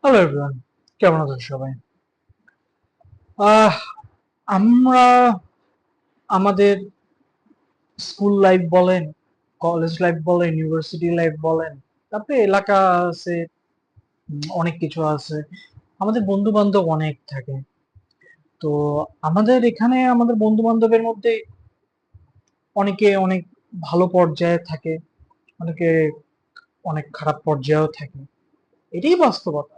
Hello everyone, কেমন আছেন সবাই? আহ আমরা আমাদের স্কুল লাইফ বলেন, কলেজ লাইফ বলেন, ইউনিভার্সিটি লাইফ বলেন, তারপরে এলাকা আছে, অনেক কিছু আছে। আমাদের বন্ধু বান্ধব অনেক থাকে। তো আমাদের এখানে আমাদের বন্ধু বান্ধবের মধ্যে অনেকে অনেক ভালো পর্যায়ে থাকে, অনেকে অনেক খারাপ পর্যায়েও থাকে। এটাই বাস্তবতা।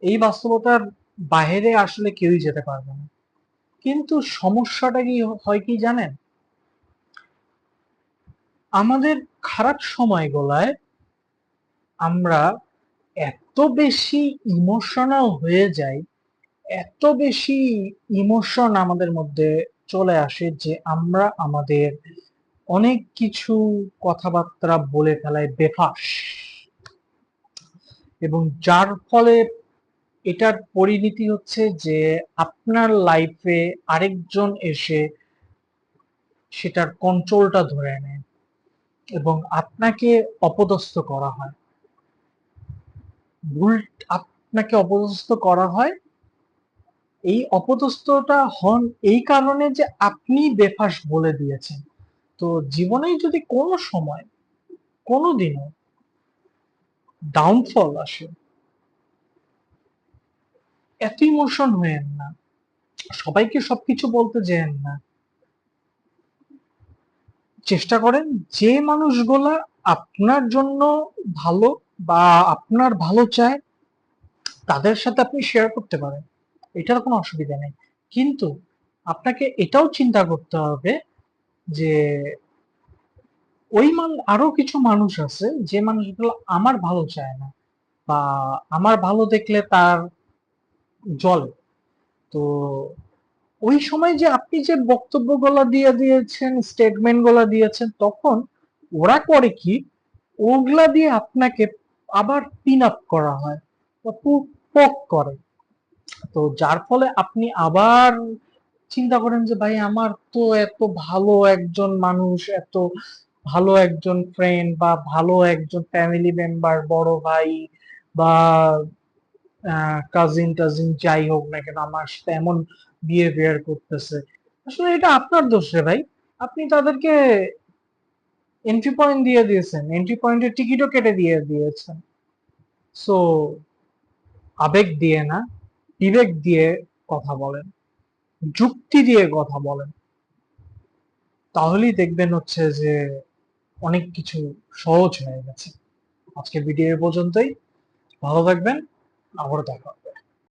এই বাস্তবতার বাইরে আসলে কেউই যেতে পারবে না। কিন্তু সমস্যাটা কি হয় কি জানেন? আমাদের খারাপ সময়গুলায় আমরা এত বেশি ইমোশনাল হয়ে যাই, এত বেশি ইমোশন আমাদের মধ্যে চলে আসে যে আমরা আমাদের অনেক কিছু কথাবার্তা বলে ফেলাই বেফাঁস, এবং যার ফলে এটার পরিণতি হচ্ছে যে আপনার লাইফে আরেকজন এসে সেটার কন্ট্রোলটা ধরে নেয় এবং আপনাকে অপদস্থ করা হয়। ভুল আপনাকে অপদস্থ করা হয়। এই অপদস্থটা হন এই কারণে যে আপনি বেফাঁস বলে দিয়েছেন। তো জীবনে যদি কোনো সময় কোনোদিনও ডাউনফল আসে, এত ইমোশন হয়েন না, সবাইকে সবকিছু বলতে যেন না। চেষ্টা করেন যে মানুষগুলা আপনার জন্য ভালো বা আপনার ভালো চায় তাদের সাথে আপনি শেয়ার করতে পারেন, এটার কোনো অসুবিধা নেই। কিন্তু আপনাকে এটাও চিন্তা করতে হবে যে আরো কিছু মানুষ আছে যে মানুষগুলো আমার ভালো চায় না বা আমার ভালো দেখলে তার জলে। তো ওই সময় যে আপনি যে বক্তব্যগুলো দিয়ে দিয়েছেন, স্টেটমেন্ট গুলা দিয়েছেন, তখন ওরা করে কি, ওগুলা দিয়ে আপনাকে আবার পিন আপ করা হয় বা পক করে। তো যার ফলে আপনি আবার চিন্তা করেন যে ভাই আমার তো এত ভালো একজন মানুষ, এত ভালো একজন ফ্রেন্ড বা ভালো একজন ফ্যামিলি মেম্বার, বড় ভাই বা কাজিন টাজিন যাই হোক না কেন, আমার সাথে এমন বিহেভিয়ার করতেছে। আসলে এটা আপনার দোষ রে ভাই। আপনি তাদেরকে এন্ট্রি পয়েন্ট দিয়ে দিয়েছেন, এন্ট্রি পয়েন্টের টিকিটও কেটে দিয়ে দিয়েছেন। সো আবেগ দিয়ে না, বিবেক দিয়ে কথা বলেন, যুক্তি দিয়ে কথা বলেন। তাহলেই দেখবেন হচ্ছে যে অনেক কিছু সহজ হয়ে গেছে। আজকে ভিডিও এ পর্যন্তই। ভালো থাকবেন, আবারও দেখা হবে।